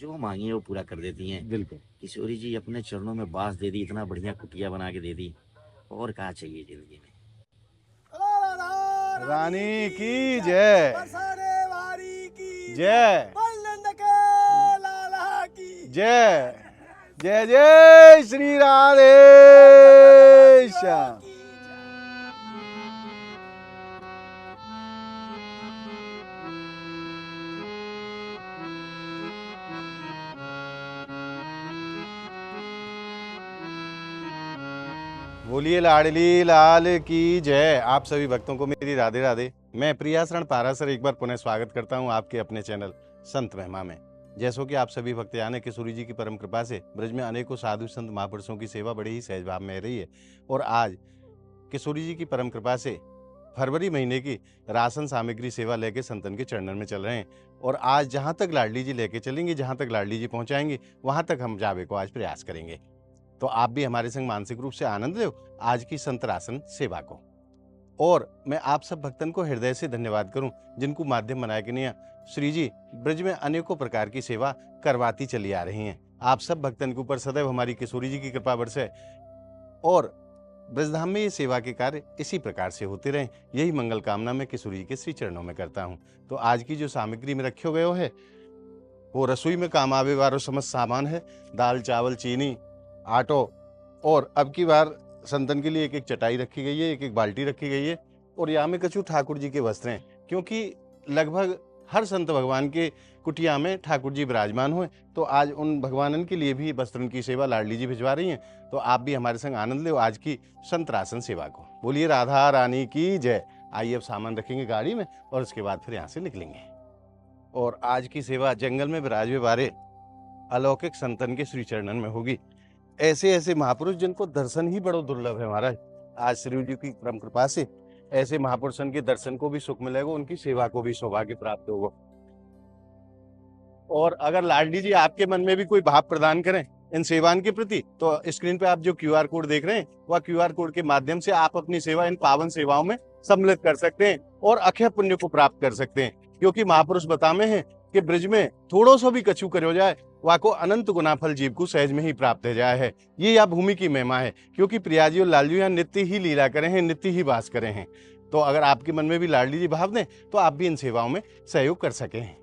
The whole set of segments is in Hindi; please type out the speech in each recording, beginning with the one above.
जो मांगी वो पूरा कर देती हैं। बिल्कुल। किशोरी जी अपने चरणों में बांस दे दी, इतना बढ़िया कुटिया बना के दे दी, और क्या चाहिए जिंदगी में। रानी की जय। बरसाने वाली की जय। नंद के लाला की जय। जय जय श्री राधे श्याम। बोलिए लाडली लाल की जय। आप सभी भक्तों को मेरी राधे राधे। मैं प्रियाशरण पारासर एक बार पुनः स्वागत करता हूं आपके अपने चैनल संत महिमा में। जैसो कि आप सभी भक्तयान किशोरी जी की परम कृपा से ब्रज में अनेकों साधु संत महापुरुषों की सेवा बड़े ही सहज भाव में रही है। और आज किशोरी जी की परम कृपा से फरवरी महीने की राशन सामग्री सेवा लेके संतन के चरणन में चल रहे हैं। और आज जहां तक लाडली जी लेके चलेंगे, जहां तक लाडली जी पहुंचाएंगे, वहां तक हम जावे को आज प्रयास करेंगे। तो आप भी हमारे संग मानसिक रूप से आनंद लो आज की संत राशन सेवा को। और मैं आप सब भक्तन को हृदय से धन्यवाद करूं जिनको माध्यम बनाया कि नहीं श्री जी ब्रज में अनेकों प्रकार की सेवा करवाती चली आ रही हैं। आप सब भक्तन के ऊपर सदैव हमारी किशोरी जी की कृपा बरसे और ब्रजधाम में ये सेवा के कार्य इसी प्रकार से होते रहें, यही मंगल कामना मैं किशोरी जी के श्री चरणों में करता हूं। तो आज की जो सामग्री में रखे गए है वो रसोई में काम आवे वाला समस्त सामान है। दाल चावल चीनी आटो, और अब की बार संतन के लिए एक एक चटाई रखी गई है, एक एक बाल्टी रखी गई है। और यहाँ में कछु ठाकुर जी के वस्त्र हैं, क्योंकि लगभग हर संत भगवान के कुटिया में ठाकुर जी विराजमान हुए। तो आज उन भगवानन के लिए भी वस्त्रन की सेवा लाडली जी भिजवा रही हैं। तो आप भी हमारे संग आनंद लो आज की संत राशन सेवा को। बोलिए राधा रानी की जय। आइए अब सामान रखेंगे गाड़ी में और उसके बाद फिर यहाँ से निकलेंगे। और आज की सेवा जंगल में विराजे वारे अलौकिक संतन के श्री चरणन में होगी। ऐसे ऐसे महापुरुष जिनको दर्शन ही बड़ो दुर्लभ है महाराज। आज श्री जी की परम कृपा से ऐसे महापुरुषन के दर्शन को भी सुख मिलेगा, उनकी सेवा को भी सौभाग्य प्राप्त होगा। और अगर लाडली जी आपके मन में भी कोई भाव प्रदान करें इन सेवाओं के प्रति, तो स्क्रीन पे आप जो QR कोड देख रहे हैं वह QR कोड के माध्यम से आप अपनी सेवा इन पावन सेवाओं में सम्मिलित कर सकते हैं और अक्षय पुण्य को प्राप्त कर सकते हैं। क्योंकि महापुरुष बतामे हैं कि ब्रज में थोड़ो सो भी कछु करो जाए वाको अनंत गुना फल जीव को सहज में ही प्राप्त हो जाए है। ये यह भूमि की महिमा है, क्योंकि प्रियाजी और लालजू यहाँ नित्य ही लीला करे हैं, नित्य ही वास करे हैं। तो अगर आपके मन में भी लाडली जी भाव दें तो आप भी इन सेवाओं में सहयोग कर सकें।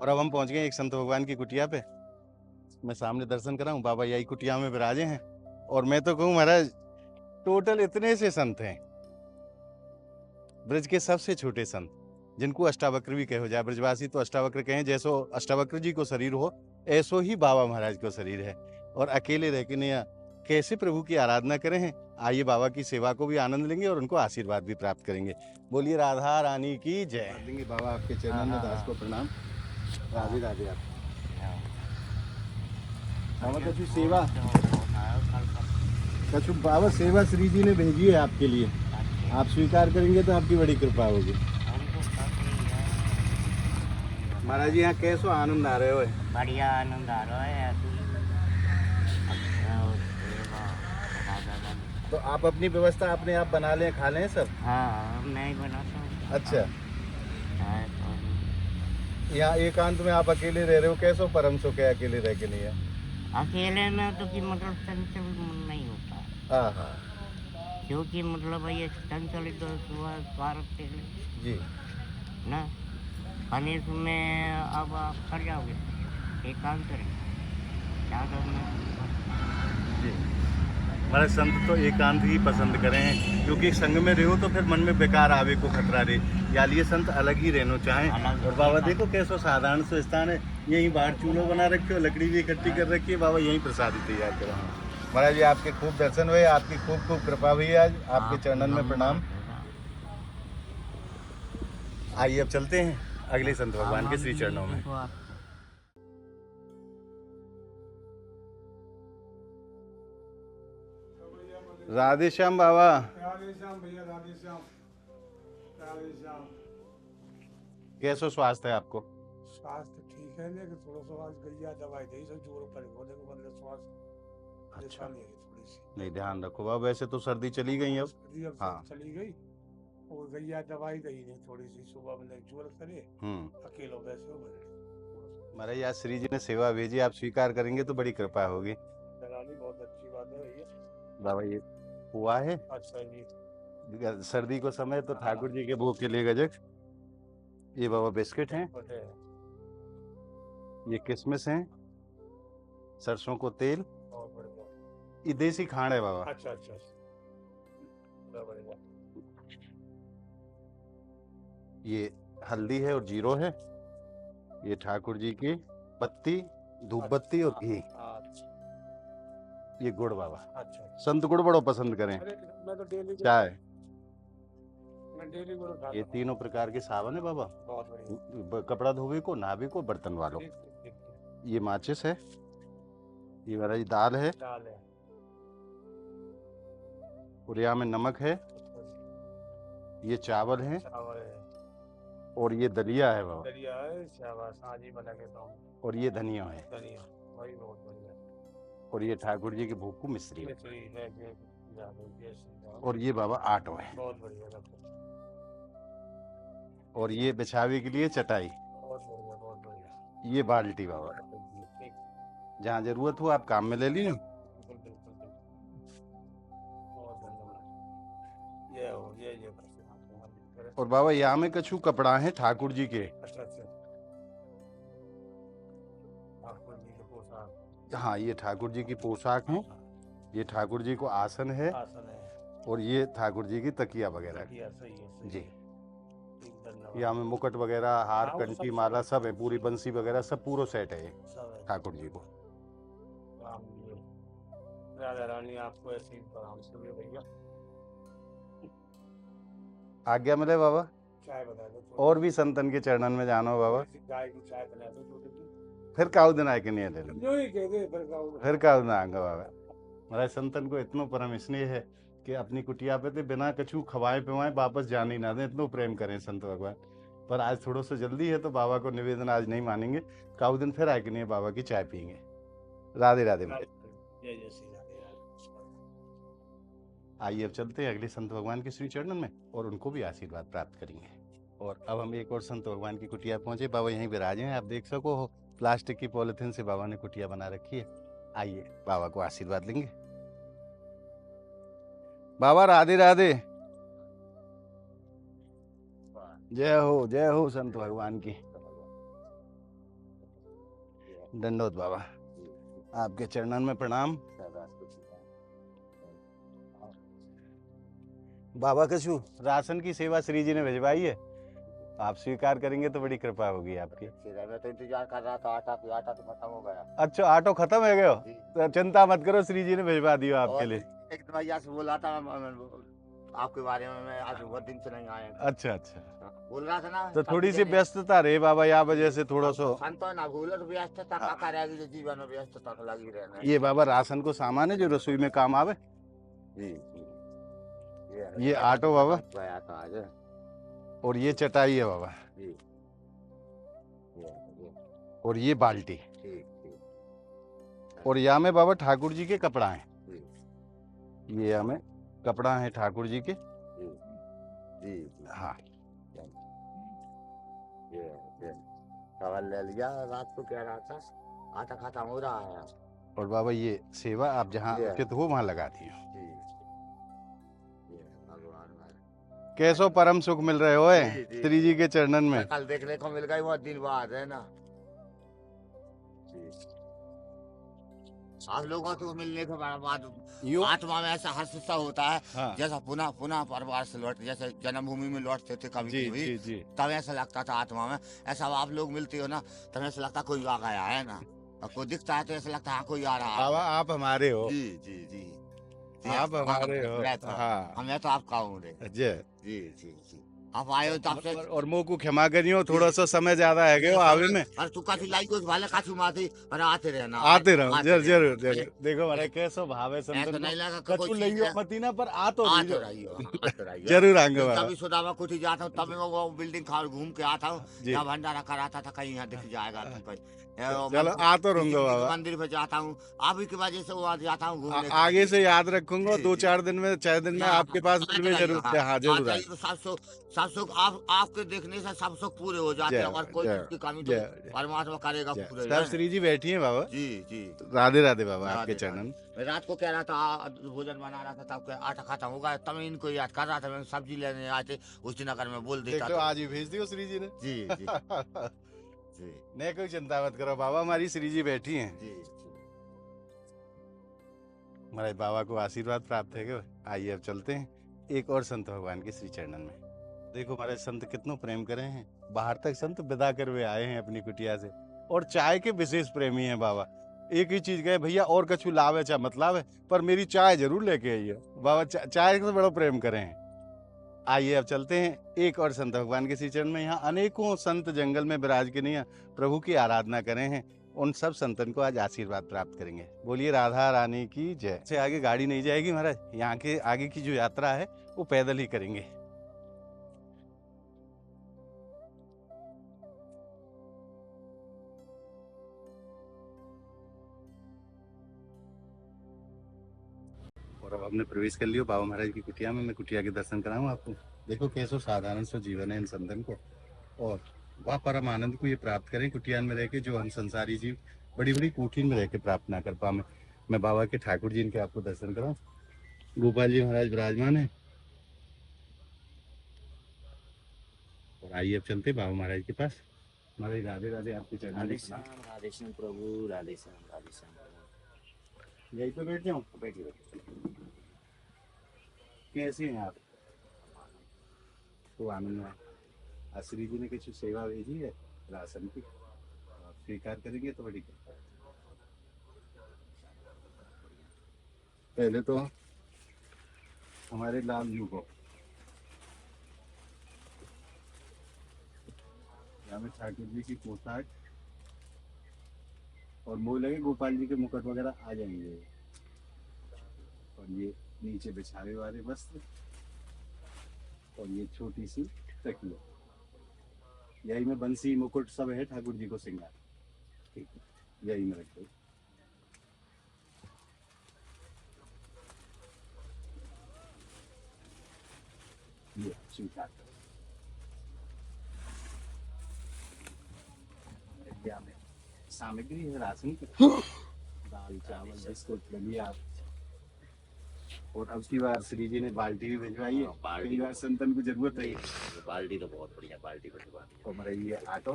और अब हम पहुंच गए एक संत भगवान की कुटिया पे। मैं सामने दर्शन कराऊं, बाबा यही कुटिया में विराजे हैं। और मैं तो कहूं महाराज टोटल इतने से संत हैं, ब्रज के सबसे छोटे संत, जिनको अष्टावक्र भी कहो जाए। ब्रजवासी तो अष्टावक्र कहें, जैसो अष्टावक्र जी को शरीर हो ऐसो ही बाबा महाराज को शरीर है। और अकेले रह के नहीं कैसे प्रभु की आराधना करें हैं। आइए बाबा की सेवा को भी आनंद लेंगे और उनको आशीर्वाद भी प्राप्त करेंगे। बोलिए राधा रानी की जय। देंगे बाबा आपके चरणों में दास को प्रणाम। राधे राधे। आप बाबा कछु सेवा, कछु बाबा सेवा श्री जी ने भेजी है आपके लिए, आप स्वीकार करेंगे तो आपकी बड़ी कृपा होगी। महाराज जी यहाँ कैसो आनंद आ रहे हो? बढ़िया आनंद आ रहा है। तो आप अपनी व्यवस्था अपने आप बना लें, खा लें सब? हाँ मैं ही बनाता हूँ। अच्छा, यहाँ एकांत में आप अकेले रह रहे हो, कैसो परम सो के अकेले रह के नहीं है? अकेले में तो कि मतलब चंचल मन नहीं होता। हाँ हाँ, क्योंकि मतलब ये चंचल तो सुबह स्वार्थ जी ना पनीर में अब आप कर जाओगे एकांत करें क्या करना हमारे संत तो एकांत ही पसंद करें हैं, क्योंकि संग में रहो तो फिर मन में बेकार आवे को खतरा रे, या लिए संत अलग ही रहना चाहें। और बाबा देखो कैसो साधारण सो स्थान है, यहीं बाहर चूल्हो बना रखे हो, लकड़ी भी इकट्ठी कर रखी है, बाबा यहीं प्रसादी तैयार करा। महाराज जी आपके खूब दर्शन हुए, आपकी खूब खूब कृपा हुई आज, आपके चरणन में प्रणाम। आइए अब चलते हैं अगले संत भगवान के श्री चरणों में। राधे श्याम बाबा। राधे श्याम भैया, राधे श्याम, राधे श्याम। कैसो स्वास्थ्य है आपको? स्वास्थ्य ठीक है, लेकिन थोड़ा सा आज गैया दवाई दी सब जोर पर होने को मतलब स्वास्थ्य अच्छा नहीं है थोड़ी सी। नहीं, ध्यान रखो बाबा, वैसे तो सर्दी चली गई अब। सर्दी अब हाँ। चली गई और गैया दवाई दी नहीं थोड़ी सी, सुबह मतलब जोर करे अकेलो वैसे हो गए। महाराज आज श्री जी ने सेवा भेजी, आप स्वीकार करेंगे तो बड़ी कृपा होगी। दलाली बहुत अच्छी बात है भैया। बाबा ये हुआ है अच्छा जी। सर्दी को समय तो ठाकुर जी के भोग के लिए गजक। ये बाबा बिस्किट हैं, ये किशमिश हैं, सरसों को तेल, बहुत बढ़िया। ये देसी खांड है बाबा। अच्छा अच्छा, बहुत बढ़िया। ये हल्दी है और जीरो है, ये ठाकुर जी की पत्ती, धूप बत्ती और घी, ये गुड़ बाबा। अच्छा, संत गुड़ बड़ो पसंद करें, अरे मैं तो डेली चाय, मैं डेली गुड़ खाता ये हूँ। तीनों प्रकार के साबुन है बाबा, बहुत बढ़िया। कपड़ा धोबे को, नहाबे को, बर्तन वालों। ठीक, ठीक, ठीक, ठीक। ये माचिस है, ये महाराज दाल है, दाल है, और यहाँ में नमक है, ये चावल है, चावल है, और ये दलिया है बाबा, दलिया है, शाबाश, आज ही बना के दो। और ये धनिया है, धनिया, वही बहुत बढ़िया। और ये ठाकुर जी के भोग को मिश्री है, मिश्री है, ये और ये बाबा आटो है, बहुत बढ़िया रखो। और ये बिछावे के लिए चटाई, बहुत बढ़िया, बहुत बढ़िया। ये बाल्टी बाबा। ठीक, जहाँ जरूरत हो आप काम में ले लीजिए। बिल्कुल बिल्कुल बिल्कुल। बहुत धन्यवाद। ये हो, ये बस। और बाबा यहाँ में कछु कपड़ा है ठाकुर जी के। अच्छा अच्छा, ठाकुर जी के पोशाक। हाँ, ये ठाकुर जी की पोशाक है, ये ठाकुर जी को आसन है, आसन है, और ये ठाकुर जी की तकिया वगैरह तकिया, सही है, सही जी। है। ठीक, धन्यवाद। यहाँ में मुकुट वगैरह, हार, हाँ, वो कंठी, सब माला सब है, पूरी बंसी वगैरह सब पूरा सेट है सब है। ठाकुर जी को। राम जी, राधा रानी आपको ऐसे ही प्रणाम से भैया। आज्ञा मिले बाबा। चाय बता दो थोड़ी। और भी संतन के चरणन में जानो बाबा, थोड़ी सी गाय की चाय बना दो छोटी सी। फिर काउ दिन आके नहीं ले लो, जो ही कह दे फिर गाँव में। फिर काउ दिन आएंगे बाबा। महाराज संतन को इतना परम स्नेह है कि अपनी कुटिया पे तो बिना कछु खवाए पिवाए वापस जाने ही ना दे, इतना प्रेम करें संत भगवान। पर आज थोड़ा सा जल्दी है तो बाबा को निवेदन आज नहीं मानेंगे, काउ दिन फिर आके नहीं बाबा की चाय पियेंगे। राधे राधे महाराज। जय जय श्री राधे राधे। आइए अब चलते हैं अगले संत भगवान के श्री चरणन में और उनको भी आशीर्वाद प्राप्त करेंगे। और अब हम एक और संत भगवान की कुटिया पहुंचे, बाबा यहीं विराजे हैं, आप देख सको हो, प्लास्टिक की पॉलिथीन से बाबा ने कुटिया बना रखी है। आइए बाबा को आशीर्वाद लेंगे। बाबा राधे राधे। जय हो संत भगवान की। दंडोत बाबा, आपके चरणन में प्रणाम। बाबा कछु राशन की सेवा श्री जी ने भिजवाई है, आप स्वीकार करेंगे तो बड़ी कृपा होगी आपकी। मैं तो इंतजार कर रहा था, आटा तो खत्म हो गया। अच्छा, ऑटो खत्म है गयो, तो चिंता मत करो, श्री जी ने भिजवा दिया आपके लिए। एक दिन भैया से बोला था आपके बारे में, मैं आज बहुत दिन से नहीं आया। अच्छा अच्छा, बोल रहा था ना, तो थोड़ी सी व्यस्तता रहे बाबा, या वजह से थोड़ा सा संतो ना भूल, व्यस्तता का कार्य जो जीवन में व्यस्तता तो लगी रहना। ये बाबा राशन को सामान है जो रसोई में काम आवे। जी ये ऑटो बाबा, गया था आज। और ये चटाई है बाबा, जी और ये बाल्टी, ठीक ठीक। और यहाँ में बाबा ठाकुर जी के कपड़ा है, जी ये हमें कपड़ा है ठाकुर जी के। जी जी हाँ, ये चावल ले लिया, रात को कह रहा था आटा खत्म हो रहा है। और बाबा ये सेवा आप जहाँ ये। उचित हो वहाँ लगाती हो। जी ये भगवान हमारे। कैसो परम सुख मिल रहे हो जी, जी। श्री जी के चरणन में। कल देखने को मिल गई, बहुत दिन बाद है ना। जी आप लोगों को मिलने के बाद यूं आत्मा में ऐसा हर्ष सा होता है, हाँ जैसा पुनः पुनः परिवार से लौट, जैसे जन्मभूमि में लौटते थे कभी जी कभी, जी जी तब ऐसा लगता था आत्मा में। ऐसा आप लोग मिलते हो ना, तब ऐसा लगता कोई आ गया है ना, और कोई दिखता है तो ऐसा लगता है कोई आ रहा है। बाबा आप हमारे हो, जी जी जी जी, आप हमारे हो। मैं तो हाँ मैं तो आपका हूँ रे। जय। जी जी जी, आप आए हो तो आपसे और मुंह को क्षमा करियो, थोड़ा सा समय ज्यादा है गयो आवे में। अरे तू काची लाई को भाले काची माथी, अरे आते रहना, आते रहो आते जरूर रहना। जरूर जरूर। देखो हमारे कैसो भाव है ऐसा संतन नहीं को, लगा कछु कोई चीज लियो है। मती ना, पर आ तो आते रहियो। रहियो, आते रहियो। जरूर आएंगे बाबा कभी सुदामा कोठी जाता हूँ, तब मैं वो बिल्डिंग खा घूम के आता हूँ, जी। यहाँ भंडारा कराता था, कहीं यहाँ दिख जाएगा तुम कहीं। चलो आ तो रहूंगा बाबा, मंदिर पे जाता हूँ, आप ही की वजह से वहाँ जाता हूँ घूमने। आगे से याद रखूंगा, जी, 2-4 दिन में 6 दिन में आपके पास मिलवे जरूर। हाँ जरूर आए। तो सब सुख आपके देखने से सब सुख पूरे हो जाते जय हैं, और कोई जय चीज की कमी तो जय परमात्मा करेगा जय। पूरे। सब श्री जी बैठी हैं बाबा। जी जी, राधे राधे बाबा, आपके राधे चरणन। राधे। मैं रात को कह रहा था भोजन बना रहा था, तब आटा खाता होगा, तब मैं इनको याद कर रहा था, मैं सब्जी लेने आए थे उस नगर में, बोल देता देखो था। आज ही भेज दियो श्री जी ने। जी जी जी नहीं कोई चिंता मत करो बाबा, हमारी श्री जी बैठी हैं। जी हमारे बाबा को आशीर्वाद प्राप्त है क्या? आइए अब चलते हैं एक और संत भगवान के श्री चरणन में। देखो हमारे संत कितनों प्रेम करे हैं, बाहर तक संत विदा कर हुए आए हैं अपनी कुटिया से, और चाय के विशेष प्रेमी हैं बाबा। एक ही चीज कहे भैया और कछु लावे चाहे मत लावे, पर मेरी चाय जरूर लेके आइए। बाबा चाय से बड़ा प्रेम करे हैं। आइए अब चलते हैं एक और संत भगवान के श्री चरण में। यहाँ अनेकों संत जंगल में विराज के नहीं प्रभु की आराधना करे हैं, उन सब संतन को आज आशीर्वाद प्राप्त करेंगे। बोलिए राधा रानी की जय। से आगे गाड़ी नहीं जाएगी महाराज, यहाँ के आगे की जो यात्रा है वो पैदल ही करेंगे। और अब हमने प्रवेश कर लियो बाबा महाराज की कुटिया में। मैं कुटिया के दर्शन कराऊं आपको। देखो कैसो साधारण सा जीवन है इन संतन को, और वह परम आनंद को ये प्राप्त करें कुटियान में रह के, जो हम संसारी जीव बड़ी बड़ी कोठीन में रह के प्राप्त ना कर पाए। मैं बाबा के ठाकुर जी इनके आपको दर्शन कराऊं। गोपाल जी महाराज विराजमान है। और आइए अब चलते बाबा महाराज के पास। महाराज राधे राधे, आपके चरणों में राधे प्रणाम। श्याम, राधे श्याम प्रभु, राधे श्याम, राधे श्याम प्रभु। यहीं पे बैठ जाऊं? बैठिए बैठिए। कैसे हैं आप? तो आनंद में श्री जी ने कुछ सेवा भेजी है राशन की, आप स्वीकार करेंगे तो बड़ी कृपा है। पहले तो हमारे लाल जी को यहाँ में ठाकुर जी की पोशाक और मोह लगे गोपाल जी के मुकुट वगैरह आ जाएंगे, और ये नीचे बिछावे वाले वस्त्र, और ये छोटी सी तकिया, यही में बंसी मुकुट सब है ठाकुर जी को श्रृंगार। ठीक है, यही में रखो। ये स्वीकार करो। क्या में सामग्री है राशन की, दाल चावल बिस्कुट दलिया, और अब की बार श्री जी ने बाल्टी भी भिजवाई है। बाल्टी। कई बार संतन को जरूरत है। बाल्टी तो बहुत बढ़िया, बाल्टी भिजवा दी। और हमारा ये आटो,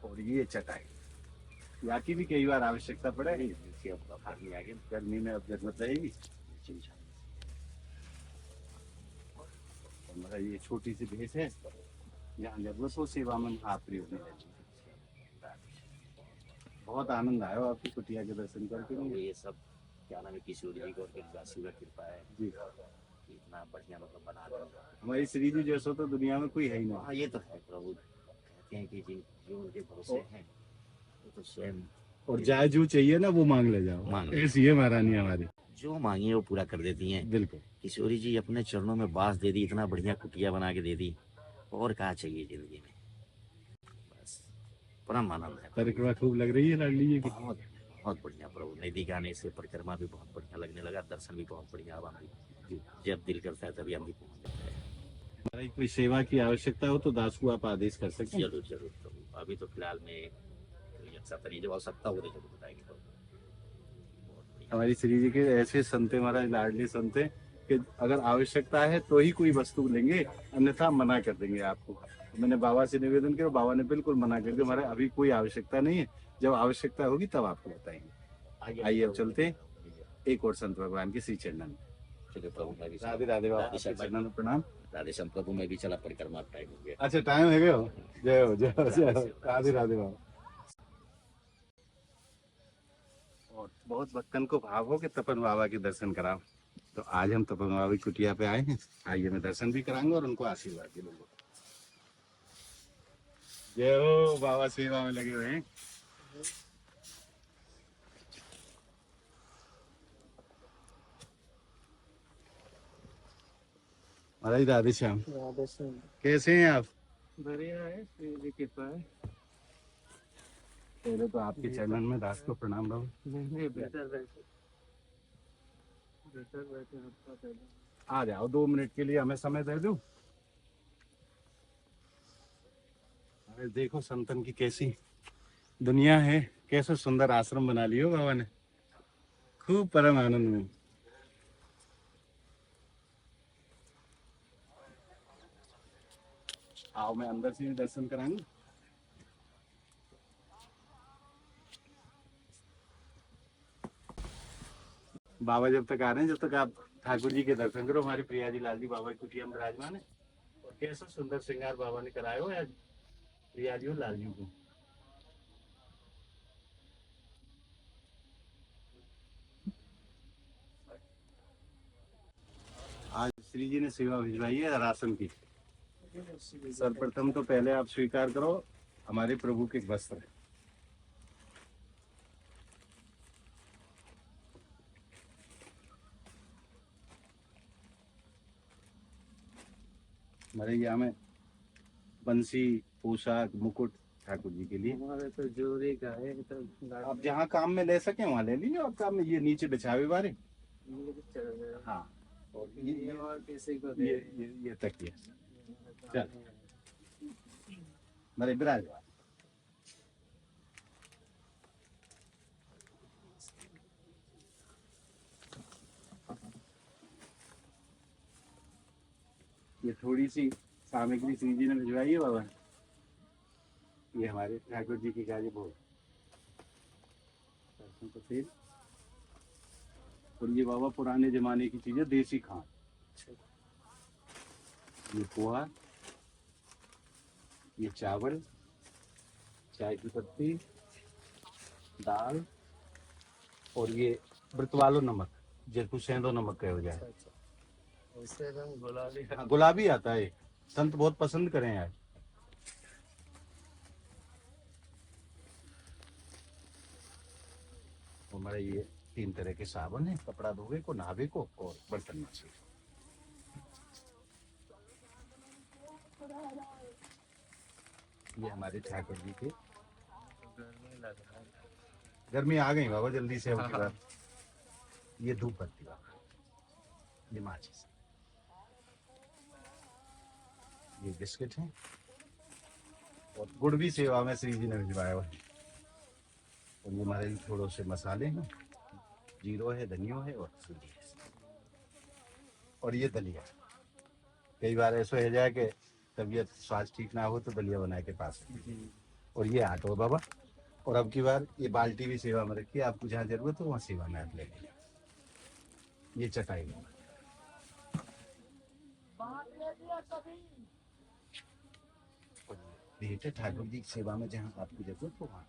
और ये चटाई, या की भी कई बार आवश्यकता पड़े। गर्मी में अब जरूरत रहेगी। और हमारा ये छोटी सी भेंट है, यहाँ जरूरत हो सेवा में आप प्रयोग में। बहुत आनंद आया आपकी कुटिया के दर्शन करके। ये सब क्या नाम है, किशोर जी को और आशीर्वाद कृपा है जी, इतना बढ़िया मतलब बना दिया। हमारी श्री जी जैसो तो दुनिया में कोई है ही नहीं। हाँ ये तो है प्रभु, कहते हैं कि जो उनके भरोसे हैं वो तो स्वयं, और जाए जो चाहिए ना वो मांग ले जाओ, मांग। ऐसी है महारानी हमारी। जो मांगिए वो पूरा कर देती हैं। बिल्कुल। किशोरी जी अपने चरणों में बास दे दी, इतना बढ़िया कुटिया बना के दे दी, और क्या चाहिए जिंदगी में। बस परम आनंद है। परिक्रमा खूब लग रही है लाडली जी की। बहुत बहुत बढ़िया प्रभु, नदी गाने से परिक्रमा भी बहुत बढ़िया लगने लगा, दर्शन भी बहुत बढ़िया। अब हम भी जब दिल करता है तभी हम भी पहुंच जाते हैं। हमारी कोई सेवा की आवश्यकता हो तो दास को आप आदेश कर सकते हैं। जरूर जरूर प्रभु, अभी तो फिलहाल में अच्छा तरीके जब आवश्यकता हो तो जरूर बताएंगे प्रभु। हमारी श्री जी के ऐसे संत महाराज लाडली संत हैं कि अगर आवश्यकता है तो ही कोई वस्तु लेंगे, अन्यथा मना कर देंगे आपको। मैंने बाबा से निवेदन किया, बाबा ने बिल्कुल मना कर दिया, हमारे अभी कोई आवश्यकता नहीं है, जब आवश्यकता होगी तब आपको बताएंगे। आइए अब चलते हैं एक और संत भगवान के श्री चरणन में। चलो प्रभु मैं भी राधे राधे बाबा, राधे श्याम आपके चरणों में प्रणाम। राधे श्याम प्रभु मैं भी चला परिक्रमा टाइम हो गया। अच्छा टाइम है गयो, जय हो जय हो जय हो, राधे राधे बाबा। और बहुत भक्तन को भाव हो कि तपन बाबा के दर्शन कराओ, तो आज हम तपन बाबा की कुटिया पे आए हैं। आइए मैं दर्शन भी कराऊंगा और उनको आशीर्वाद भी दूंगा। जय हो बाबा, सेवा में लगे हुए हैं। महाराज राधे श्याम, कैसे हैं आप? बढ़िया है, श्री जी की कृपा है। पहले तो आपके चरणन में दास को प्रणाम बाबा। नहीं बेहतर बैठे आपका पहले। आ जाओ, 2 मिनट के लिए हमें समय दे दो। अरे देखो संतन की कैसी दुनिया है, कैसे सुंदर आश्रम बना लियो बाबा ने, खूब परम आनंद में। आओ मैं अंदर से भी दर्शन कराऊंगा। बाबा जब तक आ रहे हैं, जब तक आप ठाकुर जी के दर्शन करो। हमारे प्रिया जी लाल जी बाबा की कुटिया में विराजमान है और कैसा सुंदर श्रृंगार बाबा ने कराया हो आज प्रिया जी और लाल जी को। आज श्री जी ने सेवा भिजवाई है राशन की। सर्वप्रथम तो पहले आप स्वीकार करो हमारे प्रभु के वस्त्र। हमारे यहाँ में बंसी, पोशाक, मुकुट ठाकुर जी के लिए। हमारे तो जोरी का है तो आप जहाँ काम में ले सके वहाँ ले लीजिए। आप काम में ये नीचे बिछावे बारे। हाँ, और और किसी को ये तकिए। चल मेरे विराज। ये थोड़ी सी सामग्री श्री जी ने भिजवाई है बाबा। ये हमारे ठाकुर जी की गाड़ी भोग। तो फिर और ये बाबा पुराने जमाने की चीजें, देसी खान। ये पोहा, ये चावल, चाय की पत्ती, दाल और ये ब्रतवालो नमक, जिसको सेंधो नमक कहा जाए। उससे हम गुलाबी हाँ, गुलाबी आता है, संत बहुत पसंद करें यार। हमारे ये 3 तरह के साबुन है, कपड़ा धोवे को, नहावे को और बर्तन मांजे। ये हमारे ठाकुर जी के। गर्मी लग रहा है। गर्मी आ गई बाबा जल्दी से। उसके बाद ये धूप बत्ती बाबा, ये माचिस, ये बिस्किट है और गुड़ भी सेवा में श्री जी ने भिजवाया हुआ है। और ये हमारे थोड़े से मसाले हैं, जीरो है, धनियो है और सूजी है। और ये दलिया। कई बार ऐसा हो जाए कि तबीयत स्वास्थ्य ठीक ना हो तो दलिया बनाए के पास। और ये आटो बाबा। और अब की बार ये बाल्टी भी सेवा में रखी है, आपको जहाँ जरूरत हो वहाँ सेवा में आप ले लीजिए। ये चटाई बाबा। ठाकुर जी की सेवा में जहाँ आपकी जरूरत हो वहाँ।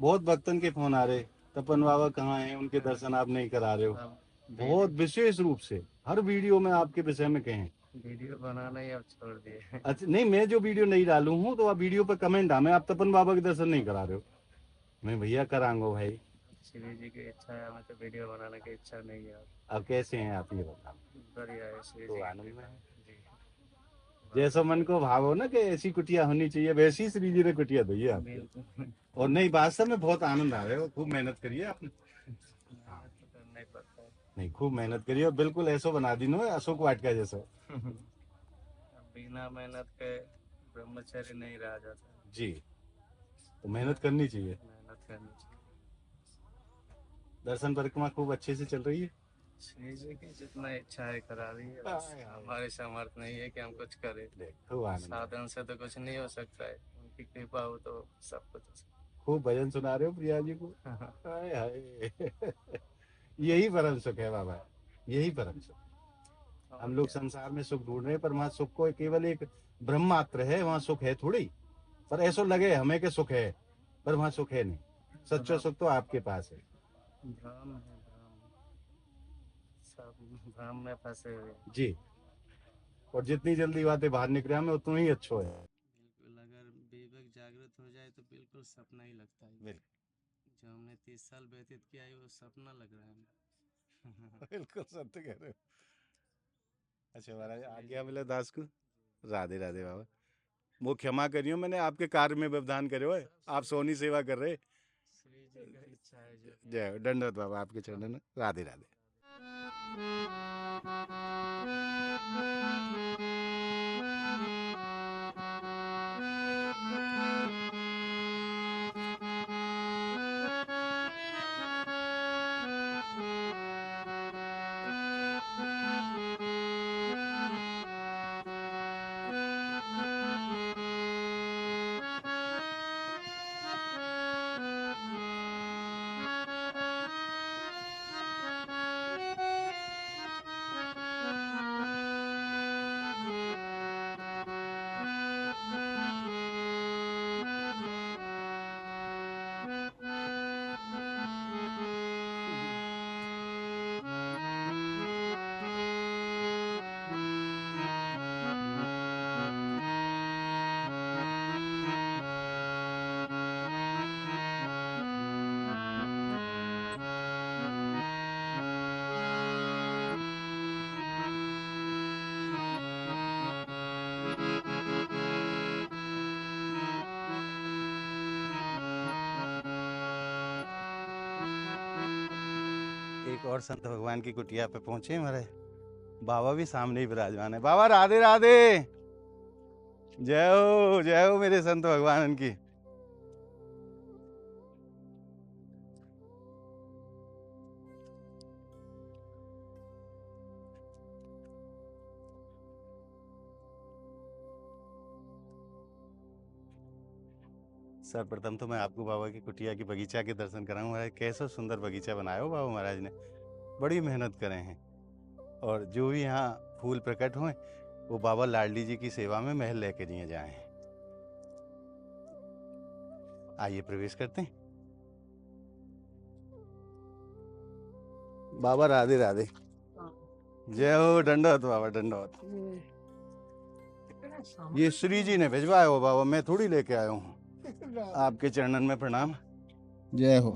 बहुत भक्तन के फोन आ रहे, तपन बाबा कहाँ हैं, उनके दर्शन आप नहीं करा रहे हो। बहुत विशेष रूप से हर वीडियो में आपके विषय में कहें। वीडियो बनाना ही अब छोड़ दिए। अच्छा नहीं, मैं जो वीडियो नहीं डालू हूँ तो आप वीडियो पे कमेंट हमें आप तपन बाबा के दर्शन नहीं करा रहे हो। मैं भैया कराऊंगा भाई। श्री जी की इच्छा है, हमें तो वीडियो बनाने की इच्छा नहीं है। अब कैसे हैं आप ये बताओ। बढ़िया है श्री तो जी आनंद में है। जी। जैसा मन को भाव हो ना कि ऐसी कुटिया होनी चाहिए, वैसी ही श्री जी ने कुटिया दी है आपको। बिल्कुल। और नहीं, वास्तव में बहुत आनंद आ रहे हो। खूब मेहनत करिए आपने। करना ही पड़ता है। नहीं, खूब मेहनत करिए और बिल्कुल ऐसा बना दी नो अशोक वाटिका जैसा। बिना मेहनत के ब्रह्मचर्य नहीं रहा जाता। जी, तो मेहनत करनी चाहिए। मेहनत करनी चाहिए। दर्शन परिक्रमा खूब अच्छे से चल रही है। श्री जी की जितना इच्छा है करा रही है। बस हमारे सामर्थ्य नहीं है कि हम कुछ करें। खूब आनंद। साधन से तो कुछ नहीं हो सकता है, उनकी कृपा हो तो सब कुछ हो सकता खूब भजन सुना रहे हो प्रिया जी को। हाय हाय। यही परम सुख है बाबा, यही परम सुख। हम लोग संसार में सुख ढूंढ रहे हैं, पर वहाँ सुख को केवल एक ब्रह्म मात्र है, वहाँ सुख है थोड़ी। पर ऐसा लगे हमें के सुख है, पर वहाँ सुख है नहीं। सच्चा सुख तो आपके पास है। भ्रम है, भ्रम। सब भ्रम में फंसे हुए हैं। जी, और जितनी जल्दी बातें बाहर निकले हमें उतना ही अच्छा है। बिल्कुल, अगर विवेक जागृत हो जाए तो बिल्कुल सपना ही लगता है। जो हमने 30 साल व्यतीत किया है वो सपना लग रहा है हमें। बिल्कुल सत्य कह रहे हो। अच्छा महाराज, आज्ञा मिले दास को। राधे राधे बाबा। वो क्षमा करियो, मैंने आपके कार्य में व्यवधान करे हुए, आप सोनी सेवा कर रहे। श्री जी का इच्छा है जो जय हो, दंडवत बाबा आपके चरणों में। राधे राधे। एक और संत भगवान की कुटिया पे पहुंचे हमारे बाबा भी सामने ही विराजमान है। बाबा राधे राधे। जय हो मेरे संत भगवान की। सर्वप्रथम तो मैं आपको बाबा की कुटिया की बगीचा के दर्शन कराऊं। महाराज कैसा सुंदर बगीचा बनाया हो बाबा महाराज ने, बड़ी मेहनत करे हैं। और जो भी यहाँ फूल प्रकट हुए वो बाबा लाडली जी की सेवा में महल लेके दिए जाए। आइए प्रवेश करते हैं। बाबा राधे राधे। जय हो, दंडवत बाबा दंडवत। ये श्री जी ने भिजवाया हो बाबा, मैं थोड़ी लेके आया हूँ। आपके चरणन में प्रणाम। जय हो।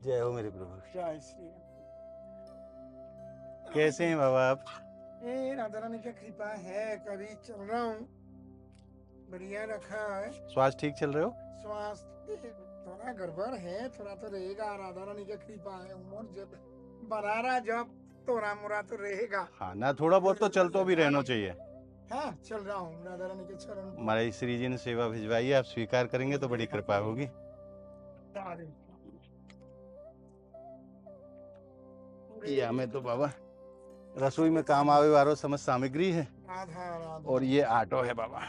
जय हो मेरे प्रभु। जय श्री कैसे हैं बाबा आप? राधा रानी की कृपा है, कभी चल रहा हूँ, बढ़िया रखा है। स्वास्थ्य ठीक चल रहे हो? स्वास्थ्य थोड़ा गड़बड़ है, थोड़ा तो रहेगा। राधा रानी की कृपा है, उम्र जब बना रहा जब थोड़ा मोरा तो रहेगा। हाँ ना, थोड़ा बहुत तो चल तो भी रहना चाहिए। हाँ, चल रहा हूँ राधा रानी के चरण। हमारे श्री जी ने सेवा भिजवाई है, आप स्वीकार करेंगे तो बड़ी कृपा होगी। ये हमें तो बाबा रसोई में काम आवे वालो समझ सामग्री है। राधा राधा। और ये आटो है बाबा।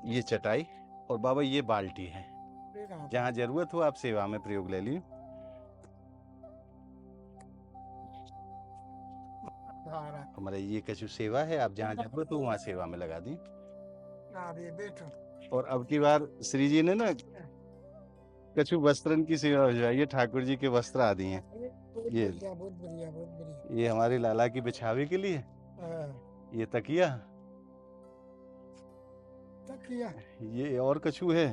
ये चटाई और बाबा ये बाल्टी है। जहाँ जरूरत हो आप सेवा में प्रयोग ले ली। हमारे ये कछु सेवा है, आप जहाँ जरूरत हो वहाँ सेवा में लगा दी। और अब की बार श्री जी ने ना कछु वस्त्रन की सेवा भिजवाई है, ठाकुर जी के वस्त्र आदि हैं। ये बहुत बढ़िया, बहुत बढ़िया। ये हमारी लाला की बिछावे के लिए। ये तकिया, तकिया, ये और कछु है।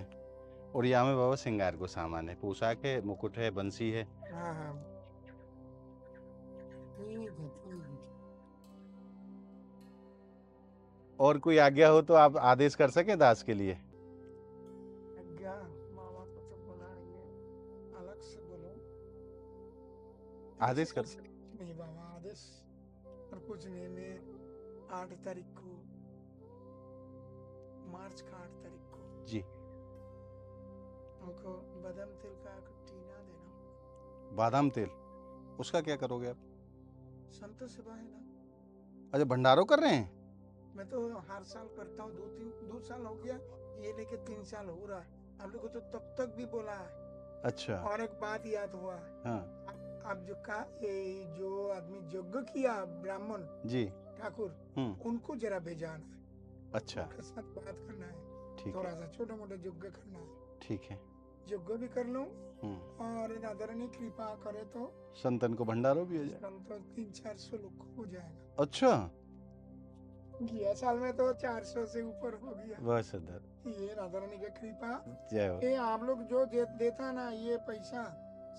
और यहाँ में बाबा श्रृंगार को सामान है, पोशाक है, मुकुट है, बंसी है। हाँ हाँ, ठीक है, ठीक है। और कोई आज्ञा हो तो आप आदेश कर सके दास के लिए। आज्ञा मामा को तो बुलाएंगे, अलग से बोलो। आदेश कर। नहीं बाबा, आदेश और कुछ नहीं। मैं 8 तारीख को, मार्च का 8 तारीख को जी हमको बादाम तेल का टीना देना। बादाम तेल, उसका क्या करोगे आप? संत सेवा है ना। अच्छा भंडारो कर रहे हैं? मैं तो हर साल करता हूँ, 2 साल हो गया, ये लेके 3 साल हो रहा है। आप लोग को तो तब तक भी बोला है। अच्छा। और एक बात याद हुआ, हाँ अब जो आदमी यज्ञ किया ब्राह्मण जी। ठाकुर, उनको जरा भेजाना है, अच्छा उनके साथ बात करना है, ठीक थोड़ा है, सा छोटा मोटा यज्ञ करना है। ठीक है। यज्ञ भी कर लूं और राधा रानी कृपा करे तो संतन को भंडारो भी हो जाए। तो 300-400 लोग को हो जाएगा। अच्छा। गया साल में तो 400 से ऊपर हो गया। वह सदर ये राधा रानी की कृपा। जय हो। ये आप लोग जो देता ना, ये पैसा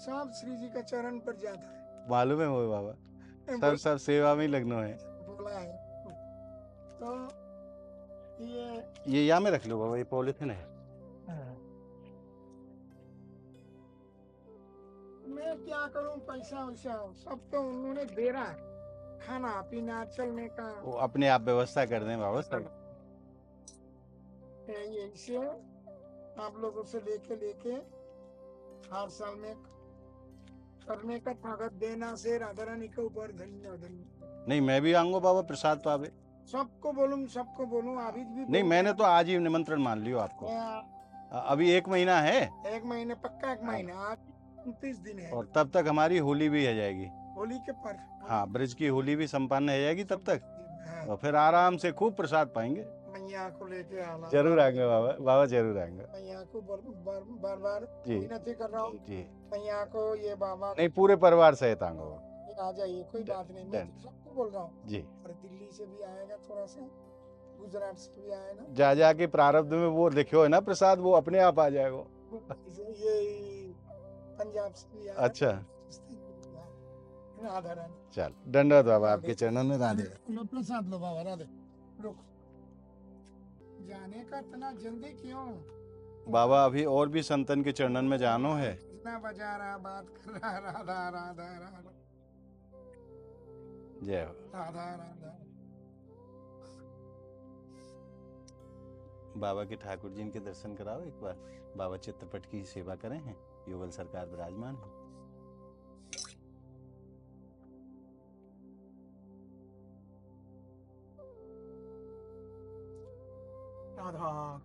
सब श्री जी का चरण पर जाता है। मालूम है वो बाबा, सब सेवा में ही लगना है। बोला है तो ये यहाँ में रख लो बाबा, ये पॉलिथीन है। मैं क्या करूं, पैसा वैसा सब तो उन्होंने दे रहा है, खाना पीना चलने का वो अपने आप व्यवस्था कर दें बाबा सब। ऐसे आप लोगों से लेके हर साल में करने का ताकत देना से राधा रानी के ऊपर धन्यवाद। नहीं मैं भी आऊंगा बाबा, प्रसाद पावे। सबको बोलूं अभी भी नहीं मैंने तो आज ही निमंत्रण मान लियो आपको। अभी 1 महीना है, 1 महीने पक्का, 1 महीना, आज 29 दिन है और तब तक हमारी होली भी हो जाएगी। होली के पर। हाँ ब्रज की होली भी संपन्न हो जाएगी तब तक, हाँ। और फिर आराम से खूब प्रसाद पाएंगे। मैया को लेके आना। जरूर आएंगे बाबा, बाबा जरूर आएंगे। मैया को बार जी विनती कर रहा हूँ जी। मैया को, ये बाबा नहीं पूरे परिवार सहित आऊंगा आ जाइए, कोई बात नहीं, मैं सबको बोल रहा हूँ जी। और दिल्ली से भी आएगा, थोड़ा सा गुजरात से भी आएगा। जा जाके प्रारब्ध में वो लिखो है ना प्रसाद, वो अपने आप आ जाएगा। ये पंजाब से भी आएगा। अच्छा राधा रानी। चल दंडवत बाबा, आपके चरणों में राधे। लो प्रसाद लो बाबा, राधे। रुक, जाने का इतना जल्दी क्यों बाबा? अभी और भी संतन के चरणन में जानो है। इतना बजा रहा, बात कर रहा, राधा राधा राधा जय हो। राधा राधा। बाबा के ठाकुर जी इनके दर्शन कराओ एक बार। बाबा चित्रपट की सेवा करें हैं, युगल सरकार विराजमान है। राधा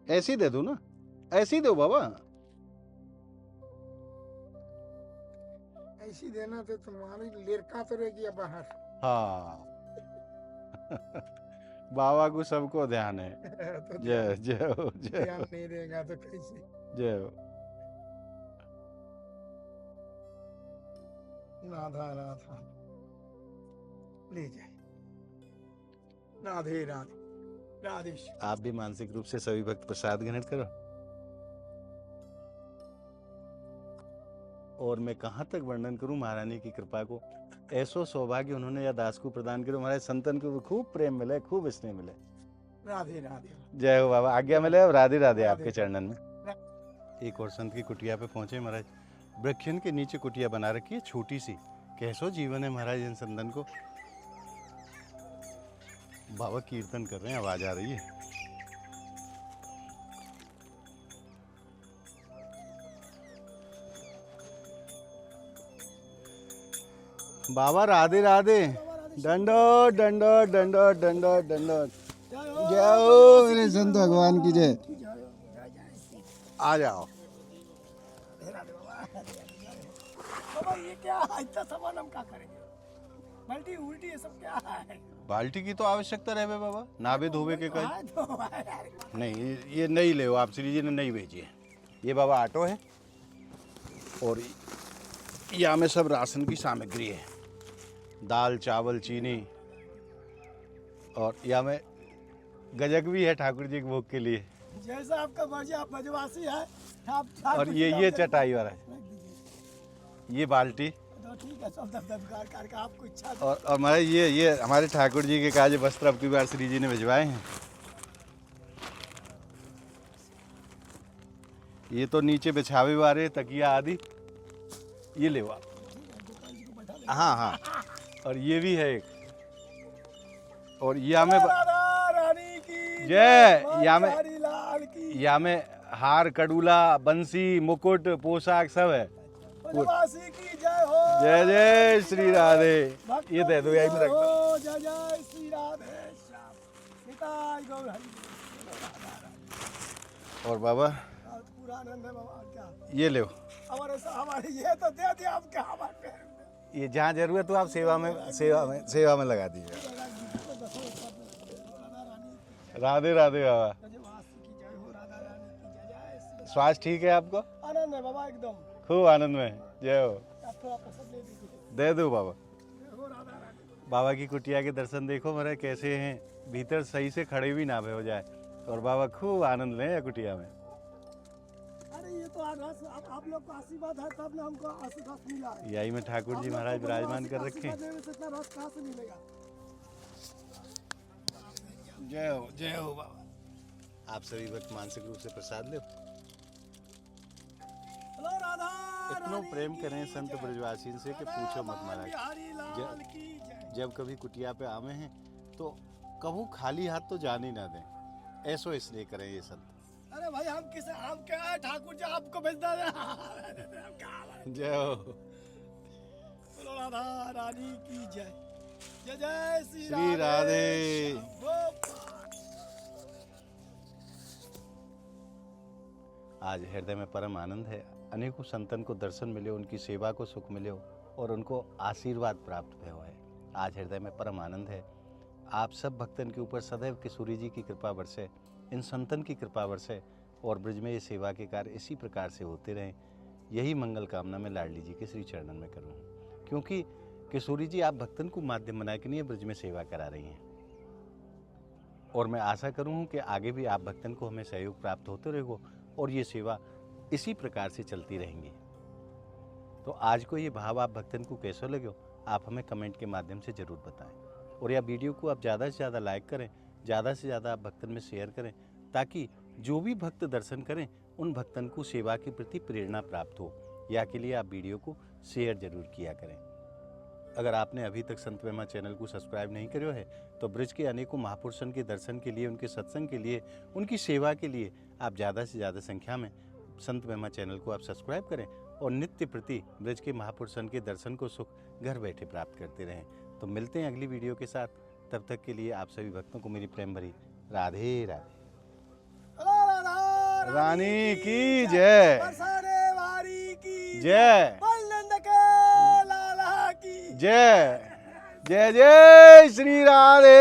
ऐसी दे दो ना, ऐसी दो बाबा। ऐसी देना तो तुम्हारी लड़का तो रह गया बाहर। हाँ बाबा को सबको ध्यान है। तो जय जय हो, जय ध्यान हो, नहीं देगा तो कैसे। जय हो। राधा राधा ले जाए। राधे राधे राधे। आप भी मानसिक रूप से सभी भक्त प्रसाद ग्रहण करो। और मैं कहाँ तक वर्णन करूं महारानी की कृपा को। ऐसो सौभाग्य उन्होंने या दास को प्रदान करो, हमारे संतन को खूब प्रेम मिले, खूब स्नेह मिले। राधे राधे। जय हो बाबा, आज्ञा मिले। अब राधे राधे आपके चरणन में। एक और संत की कुटिया पे पहुंचे महाराज। वृक्षन के नीचे कुटिया बना रखी है छोटी सी। कैसो जीवन है महाराज इन संतन को। बाबा कीर्तन कर रहे हैं, आवाज आ रही है। बाबा राधे राधे। डंडो डंडो डंडो डंडो डंडो। जय हो मेरे संत भगवान की जय। आ जाओ। बाबा ये क्या है, इतना सामान हम क्या करेंगे? बाल्टी उल्टी ये सब क्या है? बाल्टी की तो आवश्यकता रहे बाबा, नावे धोवे के कहीं। हाँ, तो नहीं ये नहीं ले, आप श्री जी ने नहीं भेजी है। ये बाबा ऑटो है, और यहाँ में सब राशन की सामग्री है, दाल चावल चीनी, और यहाँ में गजक भी है ठाकुर जी के भोग के लिए। जैसा आपका मर्जी, आप बजवासी है। और ये चटाई वाला है, ये बाल्टी, तो ठीक है, सब दबदबकार करके आपको इच्छा। और हमारे ये हमारे ठाकुर जी के काज वस्त्र अब की बार श्री जी ने भिजवाए हैं। ये तो नीचे बिछावे वाले तकिया आदि, ये ले आप। हाँ हाँ, और ये भी है एक, और या में राधा रानी की जय, या में हरी लाल की या में हार, कडूला, बंसी, मुकुट, पोशाक सब है। वनवासी की जय हो। जय जय श्री राधे। भक्तों ये दे दो, की यही में जय रख दो। हो। जय जय श्री राधे श्याम निताई गौर हरि। और बाबा पूरा आनंद है बाबा। क्या ये लो, हमारे ये तो दे दिया, आप क्या हमारे ये जहाँ जरूरत हो आप सेवा में लगा दीजिए। राधे राधे बाबा। वनवासी की जय हो। राधा रानी की जय जय श्री। स्वास्थ्य ठीक है आपको? आनंद है बाबा एकदम। खूब आनंद में, जय हो। आप थोड़ा प्रसाद ले दीजिए। दे दो बाबा। जय हो राधा रानी। बाबा की कुटिया के दर्शन देखो मेरे कैसे हैं, भीतर सही से खड़े भी ना हो जाए, और बाबा खूब आनंद लें या कुटिया में। अरे ये तो आप लोग का आशीर्वाद है तब ना हमको आशीर्वाद मिला है। यही में ठाकुर जी महाराज विराजमान कर रखे हैं। इतना रस कहाँ से मिलेगा। जय हो बाबा। आप सभी भक्त मानसिक रूप से प्रसाद लो। हेलो राधा इतना रानी प्रेम की करें संत जय। ब्रजवासी से कि पूछो मत महाराज। बिहारी लाल की जय। जब कभी कुटिया पे आवे हैं तो कभू खाली हाथ तो जान ही ना दें, ऐसो इसलिए करें ये संत। अरे भाई हम किसे, हम क्या ठाकुर जी आपको भेजता है। जय हो। बोलो राधा रानी की जय। जय जय श्री राधे। आज हृदय में परम आनंद है। अनेकों संतन को दर्शन मिले, उनकी सेवा को सुख मिले और उनको आशीर्वाद प्राप्त हुआ है। आज हृदय में परम आनंद है। आप सब भक्तन के ऊपर सदैव किशोरी जी की कृपा बरसे, इन संतन की कृपा बरसे, और ब्रज में ये सेवा के कार्य इसी प्रकार से होते रहें। यही मंगल कामना मैं लाडली जी के श्री चरणन में करूँ, क्योंकि किशोरी जी आप भक्तन को माध्यम बना के नहीं ब्रज में सेवा करा रही हैं, और मैं आशा करूँ कि आगे भी आप भक्तन को हमें सहयोग प्राप्त होते रहेगा और ये सेवा इसी प्रकार से चलती रहेंगी। तो आज को ये भाव आप भक्तन को कैसे लगे, आप हमें कमेंट के माध्यम से ज़रूर बताएं, और यह वीडियो को आप ज़्यादा से ज़्यादा लाइक करें, ज़्यादा से ज़्यादा आप भक्तन में शेयर करें, ताकि जो भी भक्त दर्शन करें उन भक्तन को सेवा के प्रति प्रेरणा प्राप्त हो। या के लिए आप वीडियो को शेयर जरूर किया करें। अगर आपने अभी तक संत महिमा चैनल को सब्सक्राइब नहीं करो है तो ब्रज के अनेकों महापुरुषों के दर्शन के लिए, उनके सत्संग के लिए, उनकी सेवा के लिए आप ज़्यादा से ज़्यादा संख्या में संत महिमा चैनल को आप सब्सक्राइब करें और नित्य प्रति ब्रज के महापुरुषों के दर्शन को सुख घर बैठे प्राप्त करते रहें। तो मिलते हैं अगली वीडियो के साथ, तब तक के लिए आप सभी भक्तों को मेरी प्रेम भरी राधे राधे। रानी की जय। बरसाने वारी की जय। बलनंद के लाला की जय। जय जय श्री राधे।